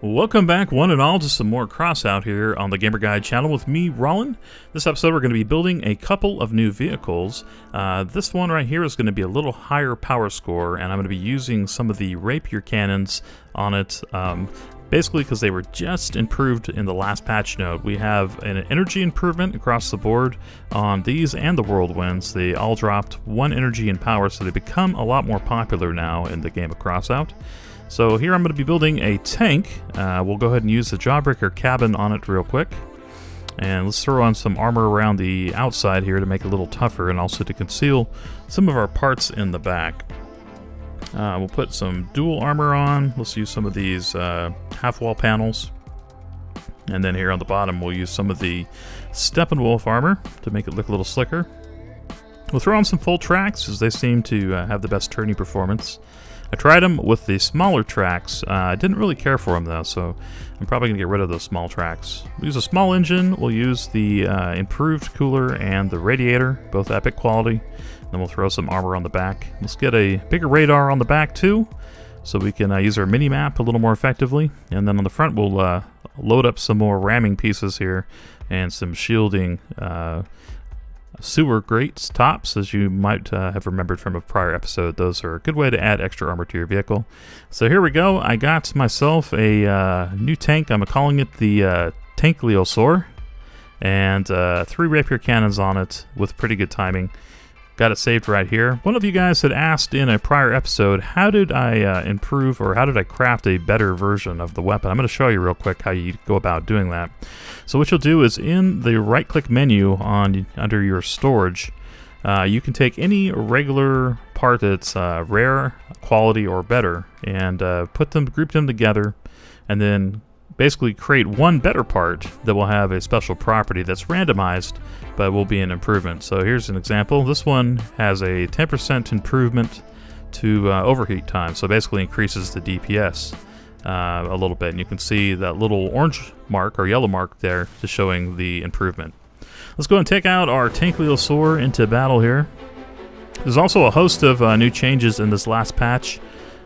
Welcome back, one and all, to some more Crossout here on the Gamer Guide channel with me, Rollin. This episode we're going to be building a couple of new vehicles. This one right here is going to be a little higher power score, and I'm going to be using some of the rapier cannons on it, basically because they were just improved in the last patch note. We have an energy improvement across the board on these and the whirlwinds. They all dropped 1 energy and power, so they become a lot more popular now in the game of Crossout. So here I'm going to be building a tank. We'll go ahead and use the Jawbreaker cabin on it real quick. And let's throw on some armor around the outside here to make it a little tougher and also to conceal some of our parts in the back. We'll put some dual armor on. Let's use some of these half-wall panels. And then here on the bottom we'll use some of the Steppenwolf armor to make it look a little slicker. We'll throw on some full tracks as they seem to have the best turning performance. I tried them with the smaller tracks. I didn't really care for them though, so I'm probably going to get rid of those small tracks. We'll use a small engine, we'll use the improved cooler and the radiator, both epic quality. Then we'll throw some armor on the back. Let's get a bigger radar on the back too, so we can use our mini-map a little more effectively. And then on the front we'll load up some more ramming pieces here and some shielding sewer grates tops, as you might have remembered from a prior episode. Those are a good way to add extra armor to your vehicle. So here we go. I got myself a new tank. I'm calling it the Tanklosaur, and 3 rapier cannons on it with pretty good timing. Got it saved right here. One of you guys had asked in a prior episode, how did I improve, or how did I craft a better version of the weapon? I'm going to show you real quick how you go about doing that. So what you'll do is in the right-click menu under your storage, you can take any regular part that's rare, quality, or better, and group them together, and then basically create one better part that will have a special property that's randomized but will be an improvement. So here's an example. This one has a 10% improvement to overheat time, so basically increases the DPS a little bit, and you can see that little orange mark or yellow mark there just showing the improvement. Let's go and take out our Tanklosaur into battle here. There's also a host of new changes in this last patch,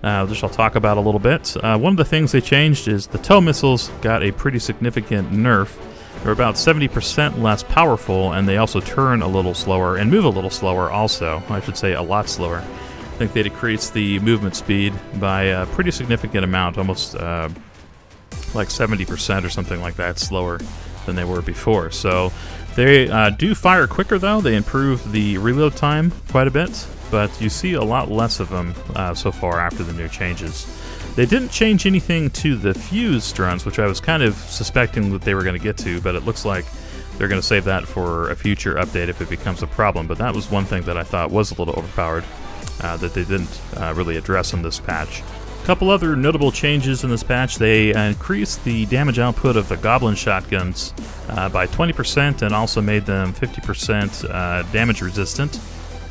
which I'll talk about a little bit. One of the things they changed is the tow missiles got a pretty significant nerf. They're about 70% less powerful, and they also turn a little slower and move a little slower also. I should say a lot slower. I think they decreased the movement speed by a pretty significant amount, almost like 70% or something like that slower than they were before. So they do fire quicker though. They improve the reload time quite a bit, but you see a lot less of them so far after the new changes. They didn't change anything to the fuse drones, which I was kind of suspecting that they were going to get to, but it looks like they're going to save that for a future update if it becomes a problem. But that was one thing that I thought was a little overpowered that they didn't really address in this patch. A couple other notable changes in this patch. They increased the damage output of the Goblin shotguns by 20% and also made them 50% damage resistant.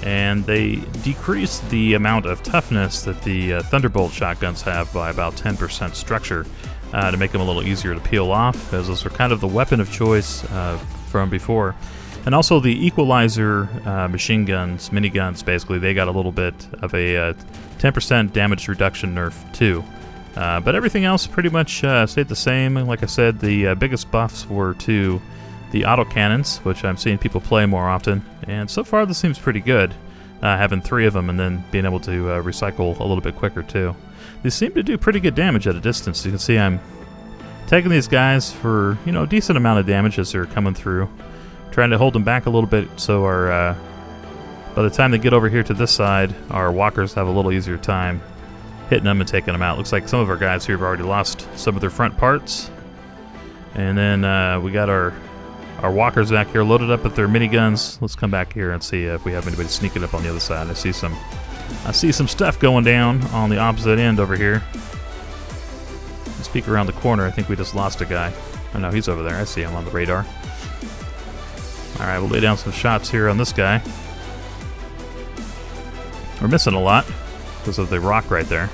And they decreased the amount of toughness that the Thunderbolt shotguns have by about 10% structure to make them a little easier to peel off, because those were kind of the weapon of choice from before. And also the Equalizer machine guns, miniguns, basically, they got a little bit of a 10% damage reduction nerf too. But everything else pretty much stayed the same. Like I said, the biggest buffs were to the autocannons, which I'm seeing people play more often, and so far this seems pretty good, having 3 of them and then being able to recycle a little bit quicker too. These seem to do pretty good damage at a distance. You can see I'm taking these guys for, you know, a decent amount of damage as they're coming through, trying to hold them back a little bit so our by the time they get over here to this side, our walkers have a little easier time hitting them and taking them out. Looks like some of our guys here have already lost some of their front parts, and then we got our walkers back here loaded up with their miniguns. Let's come back here and see if we have anybody sneaking up on the other side. I see some stuff going down on the opposite end over here. Let's peek around the corner. I think we just lost a guy. Oh no, he's over there. I see him on the radar. Alright, we'll lay down some shots here on this guy. We're missing a lot because of the rock right there.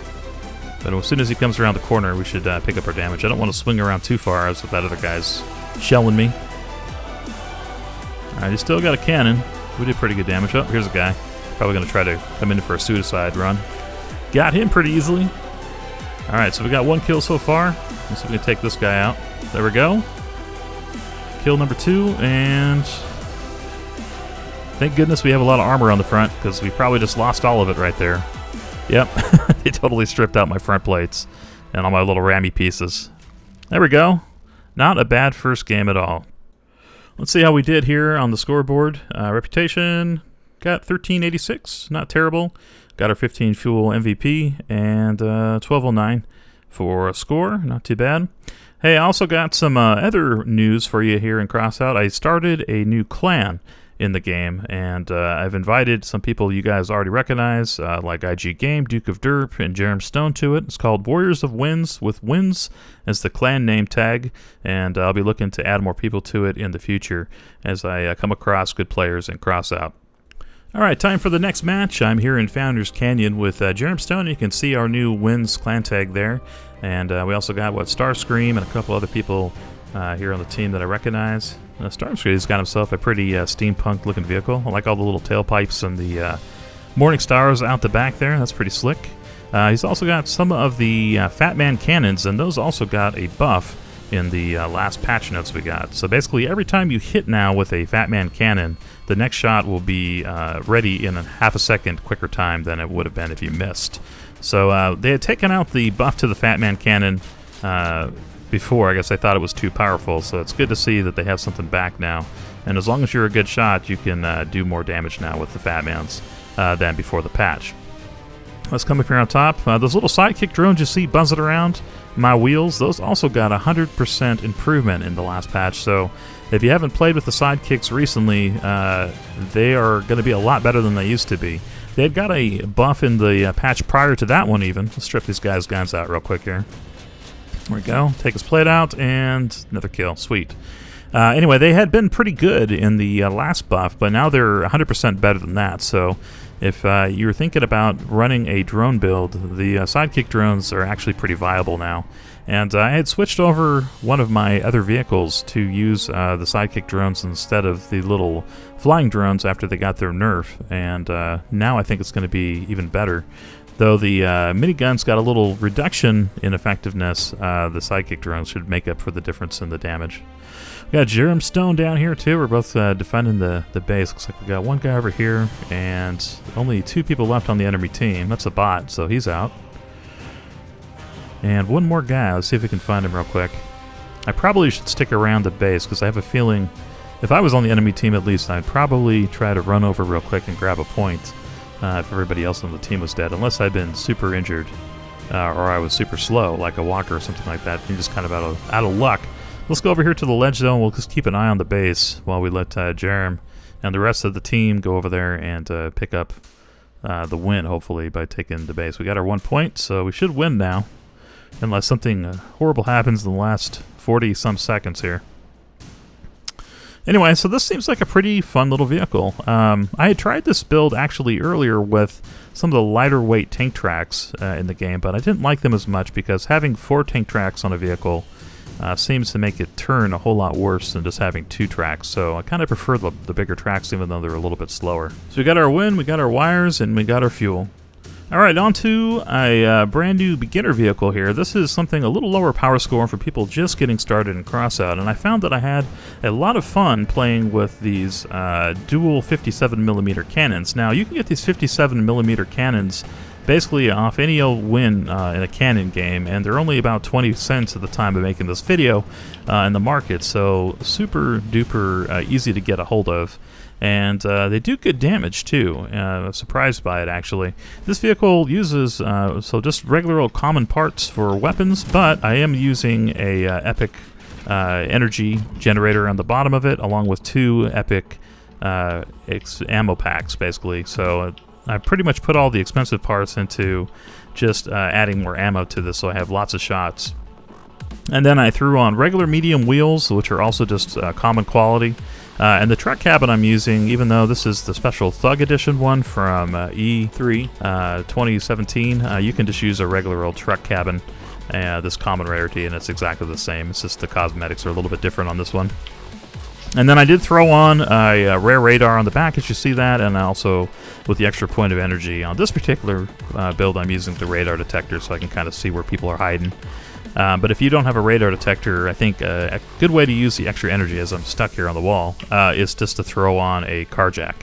But as soon as he comes around the corner, we should pick up our damage. I don't want to swing around too far as if that other guy's shelling me. Alright, he's still got a cannon. We did pretty good damage. Oh, here's a guy. Probably going to try to come in for a suicide run. Got him pretty easily. Alright, so we got 1 kill so far. Let's see if we can take this guy out. There we go. Kill number 2, and thank goodness we have a lot of armor on the front, because we probably just lost all of it right there. Yep, they totally stripped out my front plates and all my little rammy pieces. There we go. Not a bad first game at all. Let's see how we did here on the scoreboard. Reputation, got 1386, not terrible. Got our 15 fuel MVP, and 1209 for a score, not too bad. Hey, I also got some other news for you here in Crossout. I started a new clan in the game, and I've invited some people you guys already recognize, like IG Game, Duke of Derp, and Jerem Stone to it. It's called Warriors of Wins, with Wins as the clan name tag, and I'll be looking to add more people to it in the future as I come across good players in Crossout. Alright, time for the next match. I'm here in Founders Canyon with Jerem Stone. You can see our new Wins clan tag there. And we also got, Starscream and a couple other people here on the team that I recognize. Starscream's got himself a pretty steampunk-looking vehicle. I like all the little tailpipes and the morning stars out the back there. That's pretty slick. He's also got some of the Fat Man cannons, and those also got a buff in the last patch notes we got. So basically, every time you hit now with a Fat Man cannon, the next shot will be ready in a half a second quicker time than it would have been if you missed. So they had taken out the buff to the Fat Man cannon before. I guess they thought it was too powerful, so it's good to see that they have something back now. And as long as you're a good shot, you can do more damage now with the Fat Mans than before the patch. Let's come up here on top. Those little sidekick drones you see buzzing around my wheels, those also got 100% improvement in the last patch. So if you haven't played with the sidekicks recently, they are going to be a lot better than they used to be. They had got a buff in the patch prior to that one even. Let's strip these guys' guns out real quick here. There we go. Take his plate out, and another kill. Sweet. Anyway, they had been pretty good in the last buff, but now they're 100% better than that. So if you're thinking about running a drone build, the sidekick drones are actually pretty viable now. And I had switched over one of my other vehicles to use the sidekick drones instead of the little flying drones after they got their nerf. And now I think it's going to be even better. Though the miniguns got a little reduction in effectiveness, the sidekick drones should make up for the difference in the damage. We got Jerem Stone down here too. We're both defending the base. Looks like we got one guy over here and only 2 people left on the enemy team. That's a bot, so he's out. And one more guy. Let's see if we can find him real quick. I probably should stick around the base because I have a feeling if I was on the enemy team at least, I'd probably try to run over real quick and grab a point if everybody else on the team was dead, unless I'd been super injured or I was super slow, like a walker or something like that. You're just kind of out of luck. Let's go over here to the ledge zone. We'll just keep an eye on the base while we let Jerem and the rest of the team go over there and pick up the win, hopefully, by taking the base. We got our 1 point, so we should win now, unless something horrible happens in the last 40-some seconds here. Anyway, so this seems like a pretty fun little vehicle. I had tried this build actually earlier with some of the lighter weight tank tracks in the game, but I didn't like them as much because having 4 tank tracks on a vehicle seems to make it turn a whole lot worse than just having 2 tracks. So I kind of prefer the bigger tracks, even though they're a little bit slower. So we got our win, we got our wires, and we got our fuel. Alright, on to a brand new beginner vehicle here. This is something a little lower power score for people just getting started in Crossout, and I found that I had a lot of fun playing with these dual 57mm cannons. Now, you can get these 57mm cannons basically off any old win in a cannon game, and they're only about 20 cents at the time of making this video in the market, so super duper easy to get a hold of. And they do good damage too. I'm surprised by it, actually. This vehicle uses so just regular old common parts for weapons, but I am using a epic energy generator on the bottom of it, along with 2 epic ammo packs, basically. So I pretty much put all the expensive parts into just adding more ammo to this, so I have lots of shots. And then I threw on regular medium wheels, which are also just common quality. And the truck cabin I'm using, even though this is the special Thug Edition one from E3 2017, you can just use a regular old truck cabin, this common rarity, and it's exactly the same. It's just the cosmetics are a little bit different on this one. And then I did throw on a rare radar on the back, as you see that, and also with the extra point of energy. On this particular build, I'm using the radar detector so I can kind of see where people are hiding. But if you don't have a radar detector, I think a good way to use the extra energy, as I'm stuck here on the wall, is just to throw on a carjack,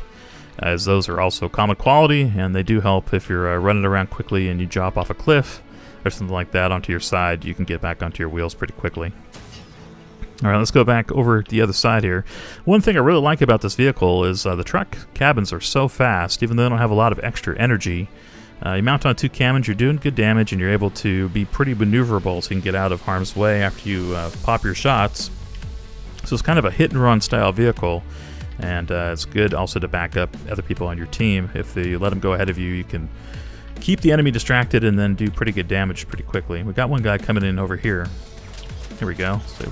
as those are also common quality, and they do help if you're running around quickly and you drop off a cliff or something like that onto your side. You can get back onto your wheels pretty quickly. All right, let's go back over the other side here. One thing I really like about this vehicle is the truck cabins are so fast, even though they don't have a lot of extra energy. You mount on 2 cannons, you're doing good damage, and you're able to be pretty maneuverable so you can get out of harm's way after you pop your shots. So it's kind of a hit-and-run style vehicle, and it's good also to back up other people on your team. If you let them go ahead of you, you can keep the enemy distracted and then do pretty good damage pretty quickly. We got one guy coming in over here. Here we go. So,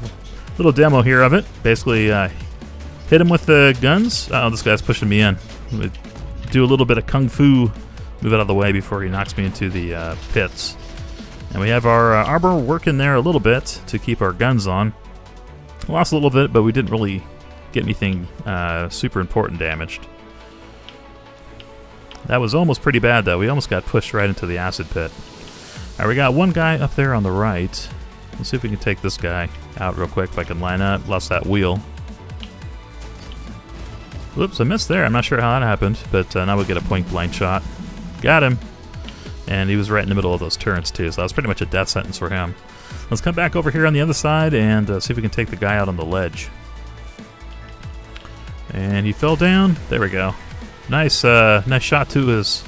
little demo here of it. Basically, hit him with the guns. Oh, this guy's pushing me in. Do a little bit of kung fu. Move out of the way before he knocks me into the pits. And we have our armor working there a little bit to keep our guns on. Lost a little bit, but we didn't really get anything super important damaged. That was almost pretty bad, though. We almost got pushed right into the acid pit. All right, we got one guy up there on the right. Let's see if we can take this guy out real quick if I can line up. Lost that wheel. Whoops, I missed there. I'm not sure how that happened, but now we'll get a point-blank shot. Got him. And he was right in the middle of those turrets, too, so that was pretty much a death sentence for him. Let's come back over here on the other side and see if we can take the guy out on the ledge. And he fell down. There we go. Nice nice shot to his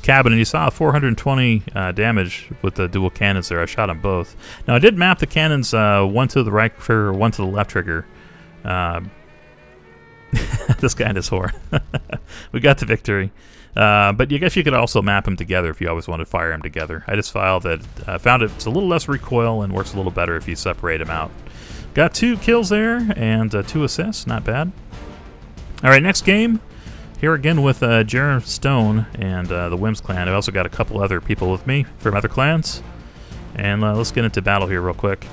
cabin, and you saw 420 damage with the dual cannons there. I shot them both. Now I did map the cannons, one to the right trigger, one to the left trigger. This guy and his whore. We got the victory. But I guess you could also map them together if you always want to fire them together. I just found it's a little less recoil and works a little better if you separate them out. Got 2 kills there and 2 assists. Not bad. All right, next game. Here again with Jerem Stone and the Wims clan. I've also got a couple other people with me from other clans. And let's get into battle here real quick.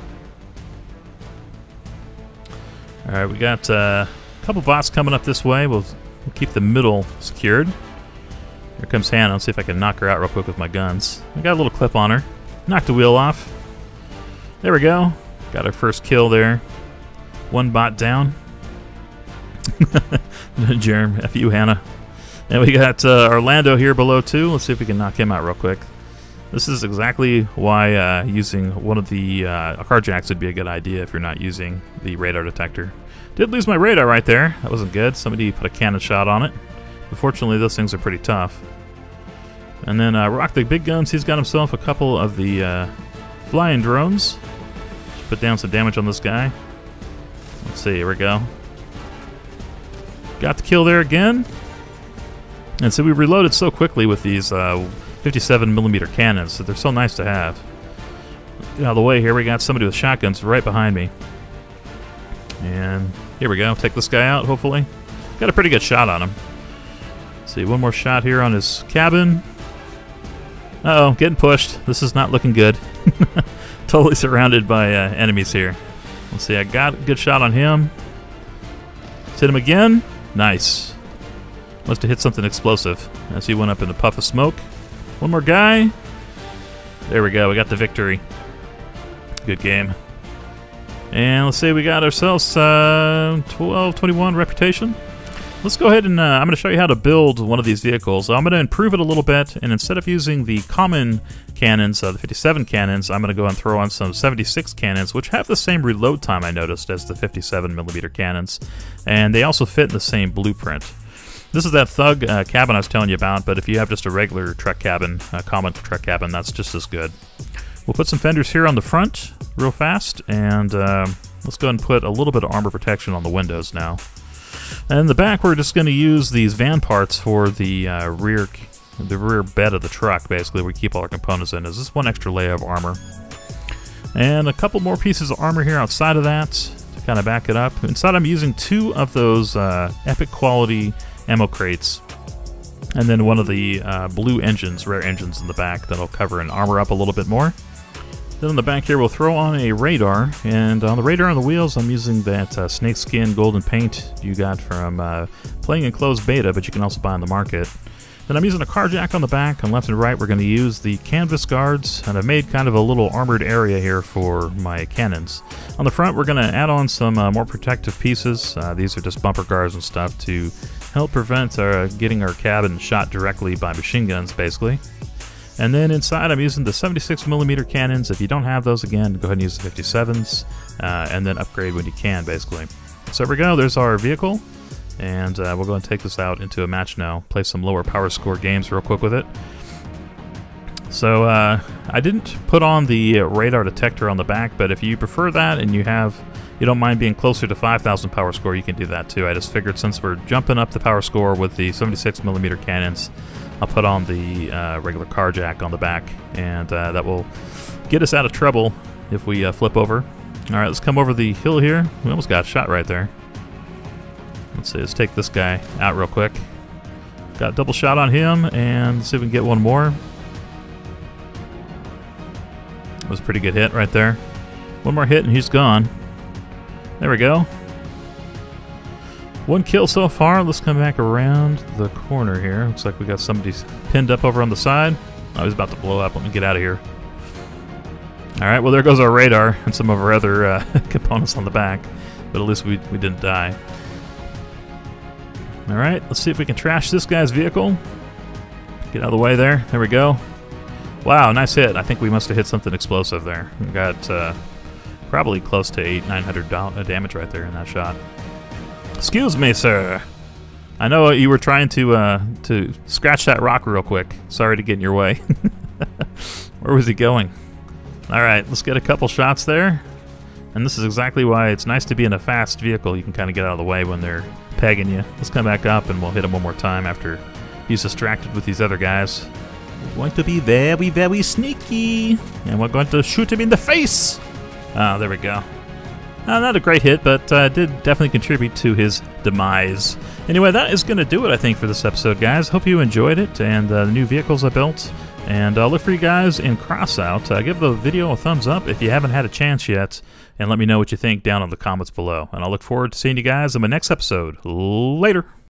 Alright, we got a couple bots coming up this way. We'll keep the middle secured. Here comes Hannah. Let's see if I can knock her out real quick with my guns. I got a little clip on her. Knocked the wheel off. There we go. Got our first kill there. One bot down. Jerem, F you, Hannah. And we got Orlando here below too. Let's see if we can knock him out real quick. This is exactly why using one of the carjacks would be a good idea if you're not using the radar detector. Did lose my radar right there. That wasn't good. Somebody put a cannon shot on it. Unfortunately, those things are pretty tough. And then Rock the Big Guns, he's got himself a couple of the flying drones. Put down some damage on this guy. Let's see, here we go. Got the kill there again. And so we reloaded so quickly with these 57mm cannons, so they're so nice to have. Get out of the way here, we got somebody with shotguns right behind me. And here we go, take this guy out, hopefully. Got a pretty good shot on him. Let's see, one more shot here on his cabin. Uh-oh, getting pushed. This is not looking good. Totally surrounded by enemies here. Let's see, I got a good shot on him. Let's hit him again. Nice. Must have hit something explosive as he went up in a puff of smoke. One more guy. There we go. We got the victory. Good game. And let's see, we got ourselves 1221 reputation. Let's go ahead and I'm going to show you how to build one of these vehicles. I'm going to improve it a little bit, and instead of using the common cannons, the 57 cannons, I'm going to go and throw on some 76 cannons, which have the same reload time, I noticed, as the 57mm cannons, and they also fit in the same blueprint. This is that Thug cabin I was telling you about, but if you have just a regular truck cabin, a common truck cabin, that's just as good. We'll put some fenders here on the front real fast, and let's go ahead and put a little bit of armor protection on the windows now. And in the back, we're just going to use these van parts for the rear bed of the truck, basically, where we keep all our components in. Is this one extra layer of armor. And a couple more pieces of armor here outside of that to kind of back it up. Inside, I'm using 2 of those epic quality ammo crates, and then one of the blue engines, rare engines in the back that'll cover and armor up a little bit more. Then on the back here, we'll throw on a radar, and on the radar on the wheels, I'm using that snakeskin golden paint you got from playing in closed beta, but you can also buy on the market. Then I'm using a car jack on the back. On left and right, we're going to use the canvas guards, and I've made kind of a little armored area here for my cannons. On the front, we're going to add on some more protective pieces. These are just bumper guards and stuff to help prevent getting our cabin shot directly by machine guns, basically. And then inside, I'm using the 76mm cannons. If you don't have those, again, go ahead and use the 57s, and then upgrade when you can, basically. So there we go. There's our vehicle, and we'll go and take this out into a match now. Play some lower power score games real quick with it. So I didn't put on the radar detector on the back, but if you prefer that and you don't mind being closer to 5,000 power score, you can do that too. I just figured since we're jumping up the power score with the 76mm cannons, I'll put on the regular car jack on the back, and that will get us out of trouble if we flip over. Alright, let's come over the hill here. We almost got shot right there. Let's see, let's take this guy out real quick. Got a double shot on him, and see if we can get one more. That was a pretty good hit right there. One more hit and he's gone. There we go. One kill so far. Let's come back around the corner here. Looks like we got somebody pinned up over on the side. Oh, he's about to blow up. Let me get out of here. Alright, well there goes our radar and some of our other components on the back. But at least we didn't die. Alright, let's see if we can trash this guy's vehicle. Get out of the way there. There we go. Wow, nice hit. I think we must have hit something explosive there. We got probably close to 800-900 damage right there in that shot. Excuse me, sir. I know you were trying to scratch that rock real quick. Sorry to get in your way. Where was he going? Alright, let's get a couple shots there. And this is exactly why it's nice to be in a fast vehicle. You can kind of get out of the way when they're pegging you. Let's come back up and we'll hit him one more time after he's distracted with these other guys. We're going to be very, very sneaky. And we're going to shoot him in the face. Ah, there we go. Not a great hit, but did definitely contribute to his demise. Anyway, that is going to do it, I think, for this episode, guys. Hope you enjoyed it and the new vehicles I built. And I'll look for you guys in Crossout. Give the video a thumbs up if you haven't had a chance yet, and let me know what you think down in the comments below. And I'll look forward to seeing you guys in my next episode. Later.